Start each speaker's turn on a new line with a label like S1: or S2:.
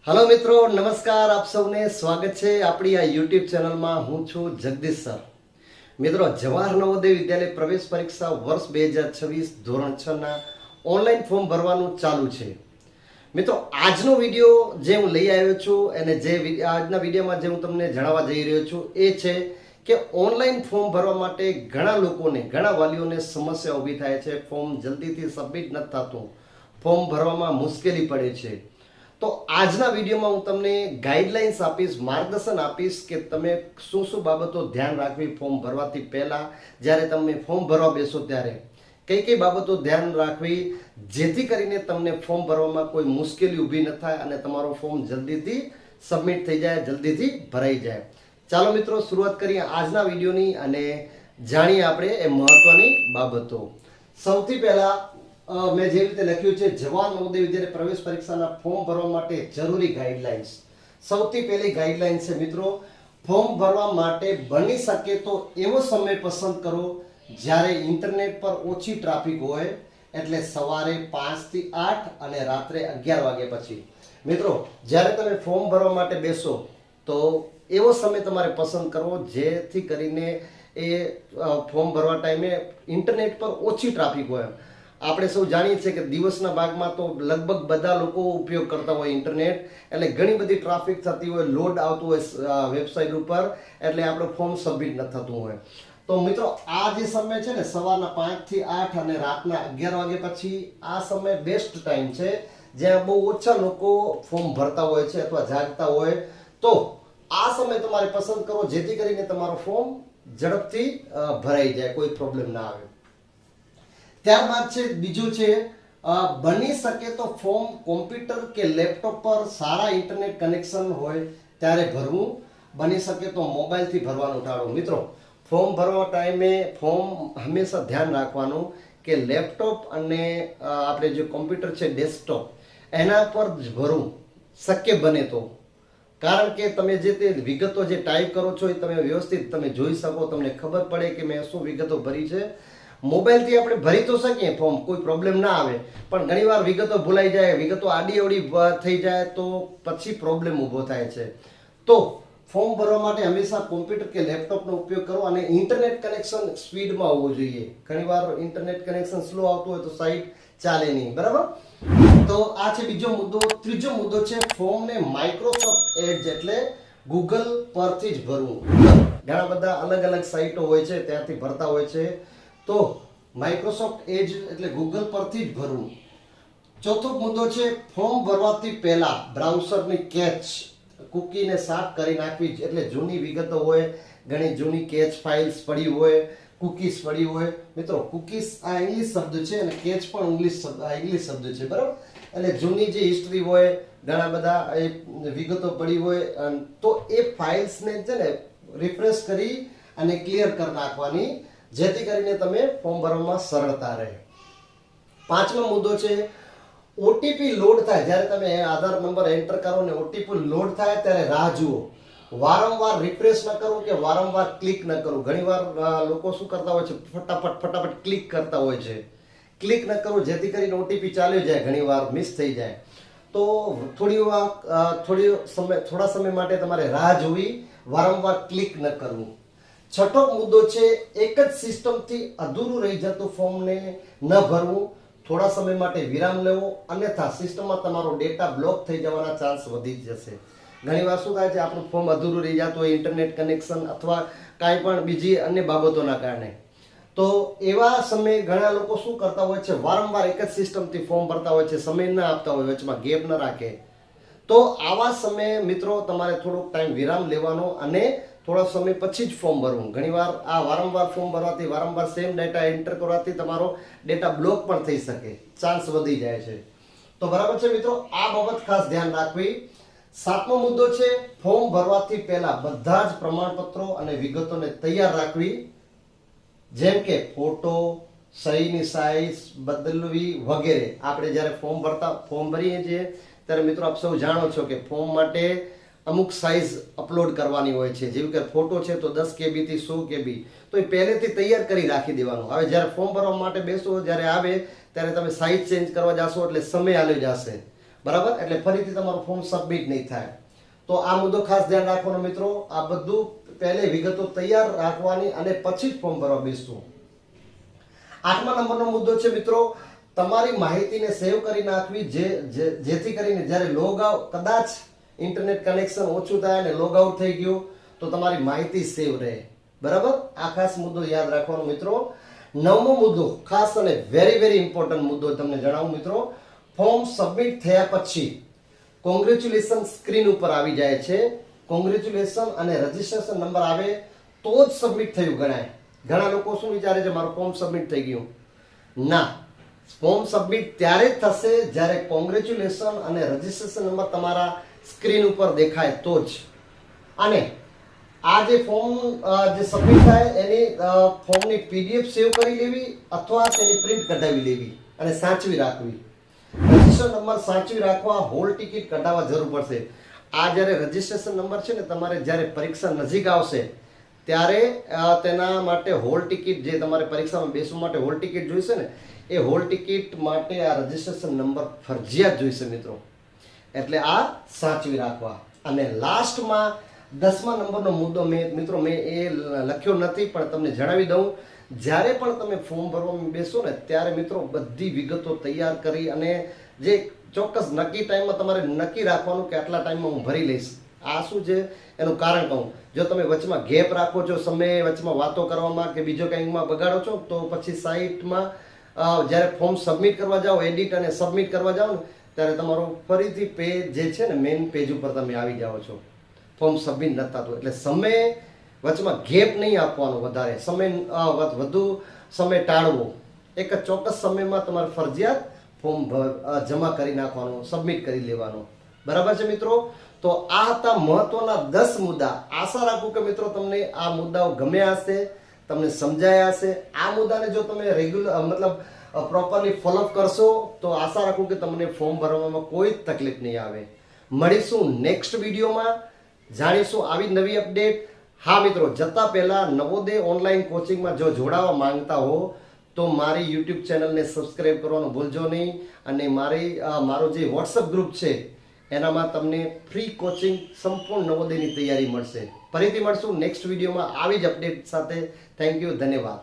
S1: Hello मित्रों, नमस्कार। आप सबने स्वागत है આપણી આ YouTube ચેનલમાં। હું છું જગદીશ સર। મિત્રો, જવાહર નવોદય વિદ્યાલય પ્રવેશ પરીક્ષા વર્ષ 2026 ધોરણ 6 ના ઓનલાઈન ફોર્મ ભરવાનું ચાલુ છે। મિત્રો, આજનો વિડિયો જે હું લઈ આવ્યો છું અને જે આજના વિડિયોમાં જે હું તમને જણાવવા જઈ રહ્યો છું એ છે કે ઓનલાઈન ફોર્મ ભરવા માટે ઘણા લોકોને ઘણા વાલીઓને સમસ્યા ઊભી થાય છે। ફોર્મ જલ્દીથી સબમિટ નથી થતું, ફોર્મ ભરવામાં મુશ્કેલી પડે છે। તો આજના વિડીયોમાં હું તમને ગાઈડલાઇન્સ આપીશ, માર્ગદર્શન આપીશ કે તમે શું શું બાબતો ધ્યાન રાખવી ફોર્મ ભરવાથી પહેલા, જ્યારે તમે ફોર્મ ભરવા બેસો ત્યારે કઈ કઈ બાબતો ધ્યાન રાખવી જેથી કરીને તમને ફોર્મ ભરવામાં કોઈ મુશ્કેલી ઊભી ન થાય અને તમારો ફોર્મ જલ્દીથી સબમિટ થઈ જાય, જલ્દીથી ભરાઈ જાય। ચાલો મિત્રો, શરૂઆત કરીએ આજના વિડીયોની અને જાણીએ આપણે એ મહત્વની બાબતો। સૌથી પહેલા મેં જે રીતે લખ્યું છે જવાહર નવોદય વિદ્યાલય પ્રવેશ પરીક્ષાના ફોર્મ ભરવા માટે જરૂરી ગાઈડલાઇન્સ। સૌથી પહેલી ગાઈડલાઇન છે મિત્રો, ફોર્મ ભરવા માટે બની શકે તો એવો સમય પસંદ કરો જ્યારે ઇન્ટરનેટ પર ઓછી ટ્રાફિક હોય, એટલે સવારે 5 થી 8 અને રાત્રે 11 વાગ્યા પછી। મિત્રો, જ્યારે તમે ફોર્મ ભરવા માટે બેસો તો એવો સમય તમારે પસંદ કરવો જેથી કરીને એ ફોર્મ ભરવા ટાઈમે ઇન્ટરનેટ પર ઓછી ટ્રાફિક હોય। આપણે સૌ જાણીએ છીએ કે દિવસના ભાગમાં તો લગભગ બધા લોકો ઉપયોગ કરતા હોય ઇન્ટરનેટ, એટલે ઘણી બધી ટ્રાફિક થતી હોય, લોડ આવતું હોય વેબસાઇટ ઉપર, એટલે આપણું ફોર્મ સબમિટ ન થતું હોય। તો મિત્રો, આ જે સમય છે ને સવારના 5 થી 8 અને રાતના 11 વાગ્યા પછી, આ સમય બેસ્ટ ટાઈમ છે જ્યાં બહુ ઓછા લોકો ફોર્મ ભરતા હોય છે અથવા જાગતા હોય। તો આ સમય તમારે પસંદ કરો જેથી કરીને તમારો ફોર્મ ઝડપથી ભરાઈ જાય, કોઈ પ્રોબ્લેમ ના આવે। ત્યારબાદ છે બીજું છે, બની શકે તો ફોર્મ કોમ્પ્યુટર કે લેપટોપ પર સારા ઇન્ટરનેટ કનેક્શન હોય ત્યારે ભરવું, બની શકે તો મોબાઈલથી ભરવાનું ટાળો। મિત્રો, ફોર્મ ભરવા ટાઈમે ફોર્મ હંમેશા ધ્યાન રાખવાનું કે લેપટોપ અને આપણે જે કોમ્પ્યુટર છે ડેસ્કટોપ એના પર જ ભરવું શક્ય બને તો, કારણ કે તમે જે તે વિગતો જે ટાઈપ કરો છો એ તમે વ્યવસ્થિત તમે જોઈ શકો, તમને ખબર પડે કે મેં શું વિગતો ભરી છે। મોબાઈલથી આપણે ભરી તો શકીએ ફોર્મ, કોઈ પ્રોબ્લેમ ના આવે, પણ ઘણીવાર વિગતો ભૂલાઈ જાય, વિગતો આડી અવડી થઈ જાય તો પછી પ્રોબ્લેમ ઊભો થાય છે। તો ફોર્મ ભરવા માટે હંમેશા કોમ્પ્યુટર કે લેપટોપનો ઉપયોગ કરો અને ઇન્ટરનેટ કનેક્શન સ્પીડમાં હોવું જોઈએ। ઘણીવાર ઇન્ટરનેટ કનેક્શન સ્લો આવતું હોય તો સાઇટ ચાલે નહીં, બરાબર? તો આ છે બીજો મુદ્દો। ત્રીજો મુદ્દો છે ફોર્મને માઇક્રોસોફ્ટ એડ્જ એટલે ગૂગલ પરથી જ ભરવું। ઘણા બધા અલગ અલગ સાઇટો હોય છે, ત્યાંથી ભરતા હોય છે, તો માઇક્રોસોફ્ટ એજ એટલે ગૂગલ પરથી જ ભરવું। ચોથો મુદ્દો છે ફોર્મ ભરવાથી પહેલા બ્રાઉઝરની કેચ કૂકીને સાફ કરી નાખવી, એટલે જૂની વિગતો હોય, ઘણી જૂની કેચ ફાઇલ્સ પડી હોય, કૂકીઝ પડી હોય। મિત્રો, કૂકીઝ આ ઇંગ્લિશ શબ્દ છે અને કેચ પણ ઇંગ્લિશ શબ્દ છે, બરાબર? એટલે જૂની જે હિસ્ટ્રી હોય, ઘણા બધા એ વિગતો પડી હોય, તો એ ફાઇલ્સને છે ને રિફ્રેશ કરી અને ક્લિયર કરી નાખવાની જેથી કરીને તમે ફોર્મ ભરવામાં સરળતા રહે। પાંચમો મુદ્દો છે ઓટીપી લોડ થાય, જ્યારે તમે આધાર નંબર એન્ટર કરો ને ઓટીપી લોડ થાય ત્યારે રાહ જુઓ, વારંવાર રિફ્રેશ ન કરો કે વારંવાર ક્લિક ન કરો। ઘણીવાર લોકો શું કરતા હોય છે, ફટાફટ ક્લિક કરતા હોય છે, ક્લિક ન કરો જેથી કરીને ઓટીપી ચાલ્યો જાય, ઘણીવાર મિસ થઈ જાય। તો થોડા સમય માટે તમારે રાહ જોવી, વારંવાર ક્લિક ન કરવું। છઠ્ઠો મુદ્દો છે એક જ સિસ્ટમથી અધૂરું રહી જતું ફોર્મને ન ભરવું, થોડા સમય માટે વિરામ લેવો, અન્યથા સિસ્ટમમાં તમારો ડેટા બ્લોક થઈ જવાના ચાન્સ વધી જશે। ઘણીવાર શું થાય છે, આપણું ફોર્મ અધૂરું રહી જતું હોય ઇન્ટરનેટ કનેક્શન અથવા કાંઈ પણ બીજી અન્ય બાબતોના કારણે। તો એવા સમયે ઘણા લોકો શું કરતા હોય છે, વારંવાર એક જ સિસ્ટમથી ફોર્મ ભરતા હોય છે, સમય ન આપતા હોય, વચમાં ગેપ ન રાખે। તો આવા સમયે મિત્રો તમારે થોડોક ટાઈમ વિરામ લેવાનો અને થોડા સમય પછી જ ફોર્મ ભરવું। ઘણીવાર આ વારંવાર ફોર્મ ભરવાથી, વારંવાર સેમ ડેટા એન્ટર કરવાથી તમારો ડેટા બ્લોક પણ થઈ શકે, ચાન્સ વધી જાય છે। તો બરાબર છે મિત્રો, આ બાબત ખાસ ધ્યાન રાખવી। સાતમો મુદ્દો છે ફોર્મ ભરવાથી પહેલા બધા જ પ્રમાણપત્રો અને વિગતોને તૈયાર રાખવી, જેમ કે ફોટો, સહીની સાઈઝ બદલવી વગેરે। આપણે જ્યારે ફોર્મ ભરીએ છીએ ત્યારે મિત્રો આપ સૌ જાણો છો કે ફોર્મ માટે અમુક સાઈઝ અપલોડ કરવાની હોય છે, જેવી કે ફોટો છે તો 10 KB થી 100 KB, તો એ પહેલેથી તૈયાર કરી રાખી દેવાનું। હવે જ્યારે ફોર્મ ભરવા માટે બેસો, જ્યારે આવે ત્યારે તમે સાઈઝ ચેન્જ કરવા જશો એટલે સમય હાલ્યો જશે, બરાબર, એટલે ફરીથી તમારું ફોર્મ સબમિટ નહીં થાય. તો આ મુદ્દો ખાસ ધ્યાન રાખવાનો મિત્રો. આ બધું પહેલે વિગતો તૈયાર રાખવાની અને પછી જ ફોર્મ ભરવા બેસવું. 8મા નંબરનો મુદ્દો છે મિત્રો, તમારી માહિતીને સેવ કરી નાખવી, જેથી કરીને જ્યારે લોગ આઉટ, કદાચ ઇન્ટરનેટ કનેક્શન ઓછું થાય અને લોગ આઉટ થઈ ગયું તો તમારી માહિતી સેવ રહે. બરાબર, આ ખાસ મુદ્દો યાદ રાખવાનો મિત્રો. 9મો મુદ્દો ખાસ અને વેરી ઇમ્પોર્ટન્ટ મુદ્દો તમને જણાવું મિત્રો. ફોર્મ સબમિટ થયા પછી કોંગ્રેચ્યુલેશન સ્ક્રીન ઉપર આવી જાય છે. કોંગ્રેચ્યુલેશન અને રજીસ્ટ્રેશન નંબર આવે તો જ સબમિટ થયું ગણાય. ઘણા લોકો શું વિચારે છે, મારું ફોર્મ સબમિટ થઈ ગયું. ના, ફોર્મ સબમિટ ત્યારે જ થશે જ્યારે કોંગ્રેચ્યુલેશન અને રજીસ્ટ્રેશન નંબર તમારા સ્ક્રીન ઉપર દેખાય તો જ. અને આ જે ફોર્મ જે સબમિટ થાય એની ફોર્મની PDF સેવ કરી લેવી અથવા તેની પ્રિન્ટ કઢાવી લેવી અને સાચવી રાખવી. રજીસ્ટ્રેશન નંબર સાચવી રાખવા, હોલ ટિકિટ કઢાવવા જરૂર પડશે. આ જ્યારે રજીસ્ટ્રેશન નંબર છે ને, તમારે જ્યારે પરીક્ષા નજીક આવશે ત્યારે તેના માટે હોલ ટિકિટ, જે તમારે પરીક્ષામાં બેસવા માટે હોલ ટિકિટ જોઈશે ને, એ હોલ ટિકિટ માટે આ રજીસ્ટ્રેશન નંબર ફરજિયાત જોઈશે મિત્રો. એટલે આ સાચવી રાખવા. અને લાસ્ટમાં 10મા નંબરનો મુદ્દો મેં એ લખ્યો નથી, પણ તમને જણાવી દઉં. જ્યારે પણ તમે ફોર્મ ભરવા બેસો ને ત્યારે મિત્રો બધી વિગતો તૈયાર કરી અને જે ચોક્કસ નક્કી ટાઈમમાં તમારે નક્કી રાખવાનું કે આટલા ટાઈમમાં હું ભરી લઈશ. આ શું છે એનું કારણ કહું. જો તમે વચમાં ગેપ રાખો છો, સમય વચમાં વાતો કરવામાં કે બીજો કંઈકમાં બગાડો છો, તો પછી સાઇટમાં જ્યારે ફોર્મ સબમિટ કરવા જાઓ, એડિટ અને સબમિટ કરવા જાઓ ને, ત્યારે તમારું ફરીથી પેજ જે છે ને, મેઇન પેજ ઉપર તમે આવી જાઓ છો. ફોર્મ સબમિટ નથી થતું. એટલે સમય વચમાં ગેપ નહીં આપવાનો, વધારે સમય વધુ સમય ટાળવો. એક જ ચોક્કસ સમયમાં તમારે ફરજિયાત ફોર્મ જમા કરી નાખવાનું, સબમિટ કરી લેવાનું. બરાબર છે મિત્રો? તો આ હતા મહત્વના 10 મુદ્દા. આશા રાખું કે મિત્રો તમને આ મુદ્દાઓ ગમ્યા હશે, તમને સમજાયા હશે. આ મુદ્દાને જો તમે રેગ્યુલર પ્રોપરલી ફોલોઅપ કરશો તો આશા રાખું કે તમને ફોર્મ ભરવામાં કોઈ તકલીફ નહીં આવે. મળીશું નેક્સ્ટ વિડીયોમાં, જાણીશું આવી નવી અપડેટ. હા મિત્રો, જતા પહેલા નવોદય ઓનલાઈન કોચિંગમાં જો જોડાવા માંગતા હો તો મારી YouTube ચેનલને સબસ્ક્રાઇબ કરવાનું ભૂલજો નહીં. અને મારો જે WhatsApp ગ્રુપ છે એનામાં તમને ફ્રી કોચિંગ સંપૂર્ણ નવોદયની તૈયારી મળશે. ફરીથી મળશું નેક્સ્ટ વિડીયોમાં આવી જ અપડેટ સાથે. થેન્ક યુ, ધન્યવાદ.